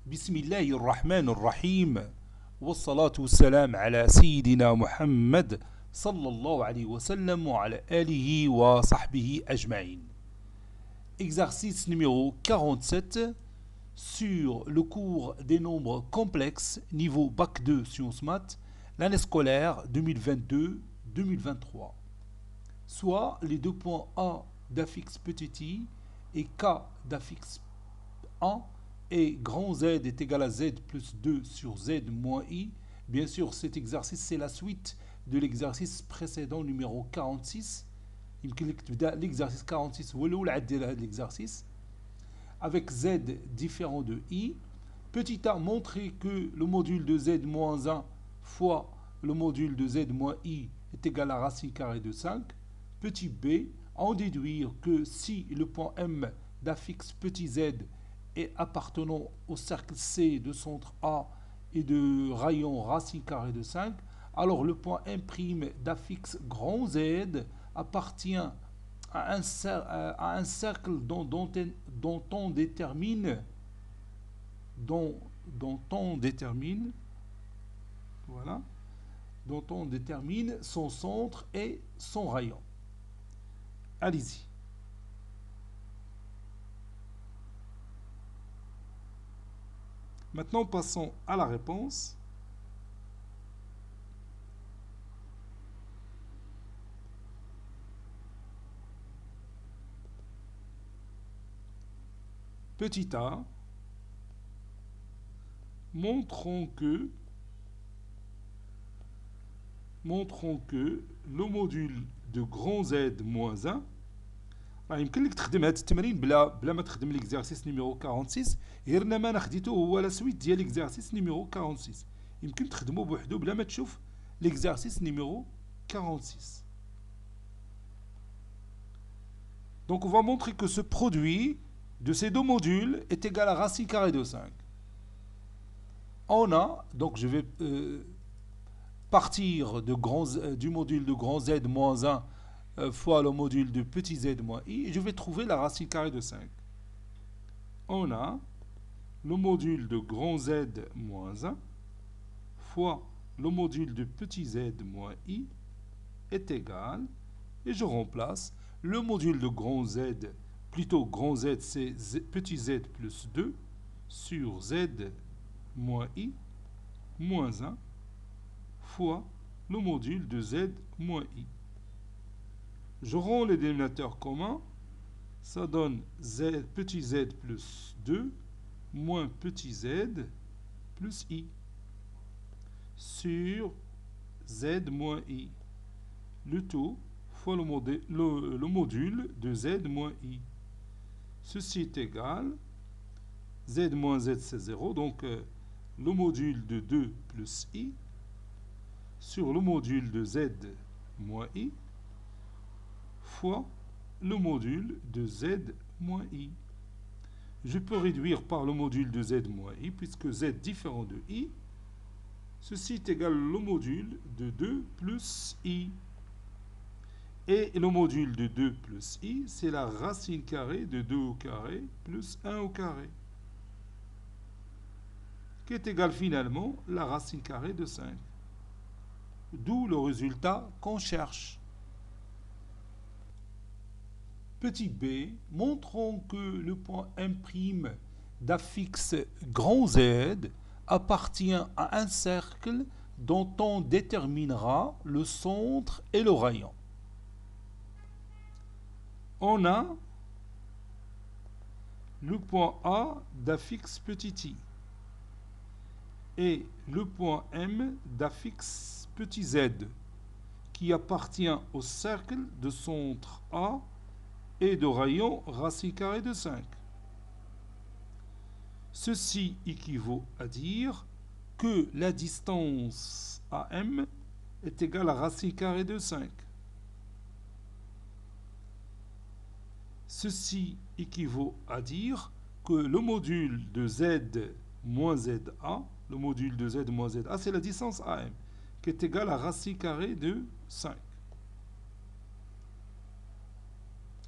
بسم الله الرحمن الرحيم والصلاة والسلام على سيدنا محمد صلى الله عليه وسلم وعلى آله وصحبه أجمعين. Exercice numéro 47 sur le cours des nombres complexes niveau Bac 2 Sciences Maths, l'année scolaire 2022-2023. Soit les deux points A d'affixe petit i et K d'affixe 1 et grand Z est égal à Z plus 2 sur Z moins I. Bien sûr, cet exercice, c'est la suite de l'exercice précédent numéro 46. L'exercice 46 ou l'exercice avec Z différent de I. Petit a montré que le module de Z moins 1 fois le module de Z moins I est égal à racine carrée de 5. Petit b, en déduire que si le point M d'affixe petit z est appartenant au cercle C de centre A et de rayon racine carrée de 5, alors le point M' d'affixe grand Z appartient à un cercle dont on détermine voilà, dont on détermine son centre et son rayon. Allez-y. Maintenant, passons à la réponse. Petit a, montrons que le module de grand Z moins 1 يمكن لك تخدم هذا التمرين بلا ما تخدم ليكزارسيس نيميرو 46 غير ما انا خديته هو لا سويت ديال ليكزارسيس نيميرو 46 يمكن تخدمه بوحدو بلا ما تشوف ليكزارسيس نيميرو 46. Donc on va montrer que ce produit de ces deux modules est égal à racine carrée de 5. On a, donc je vais partir du module de grand Z moins 1 fois le module de petit z moins i, et je vais trouver la racine carrée de 5. On a le module de grand Z moins 1 fois le module de petit z moins i est égal, et je remplace le module de grand Z, plutôt grand Z c'est petit z plus 2 sur z moins i moins 1 fois le module de z moins i. Je rends les dénominateurs communs, ça donne z, petit z plus 2 moins petit z plus i sur z moins i. Le tout fois le module de z moins i. Ceci est égal, z moins z c'est 0, donc le module de 2 plus i sur le module de z moins i fois le module de z moins i. Je peux réduire par le module de z moins i, puisque z différent de i. Ceci est égal au module de 2 plus i. Et le module de 2 plus i, c'est la racine carrée de 2 au carré plus 1 au carré, qui est égal finalement la racine carrée de 5. D'où le résultat qu'on cherche. Petit b, montrons que le point M' d'affixe grand Z appartient à un cercle dont on déterminera le centre et le rayon. On a le point A d'affixe petit i et le point M d'affixe petit z qui appartient au cercle de centre A et de rayon racine carrée de 5. Ceci équivaut à dire que la distance AM est égale à racine carrée de 5. Ceci équivaut à dire que le module de Z moins ZA, le module de Z moins ZA, c'est la distance AM, qui est égale à racine carrée de 5.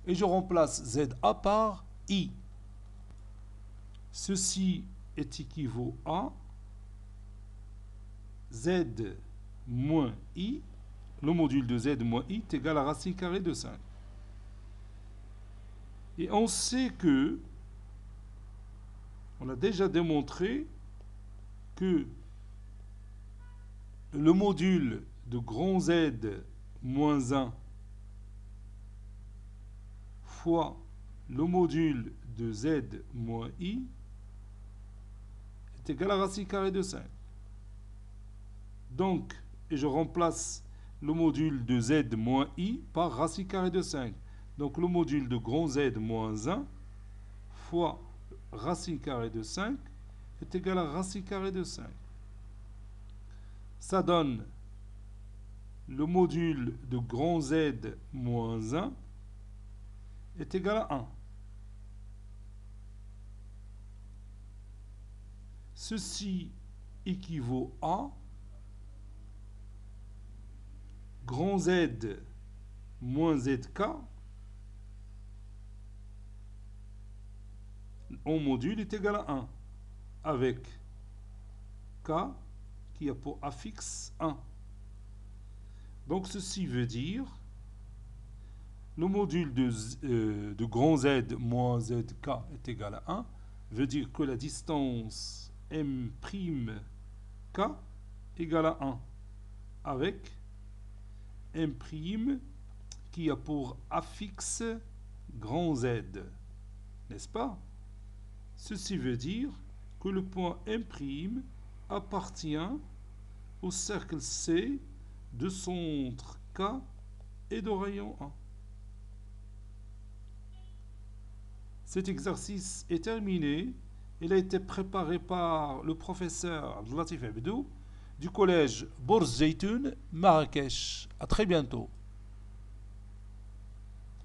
Et je remplace ZA par I. Ceci est équivaut à z moins i, le module de z moins i est égal à racine carrée de 5. Et on sait que, on a déjà démontré que le module de grand Z moins 1 fois le module de Z moins I est égal à racine carrée de 5. Donc, et je remplace le module de Z moins I par racine carrée de 5. Donc, le module de grand Z moins 1 fois racine carrée de 5 est égal à racine carrée de 5. Ça donne le module de grand Z moins 1 est égal à 1. Ceci équivaut à grand Z moins ZK en module est égal à 1 avec K qui a pour affixe 1. Donc ceci veut dire le module de grand Z moins ZK est égal à 1 veut dire que la distance M'K égale à 1 avec M' qui a pour affixe grand Z, n'est-ce pas? Ceci veut dire que le point M' appartient au cercle C de centre K et de rayon 1. Cet exercice est terminé. Il a été préparé par le professeur Abdelatif Abdou du collège Bourz Zeytoun, Marrakech. À très bientôt.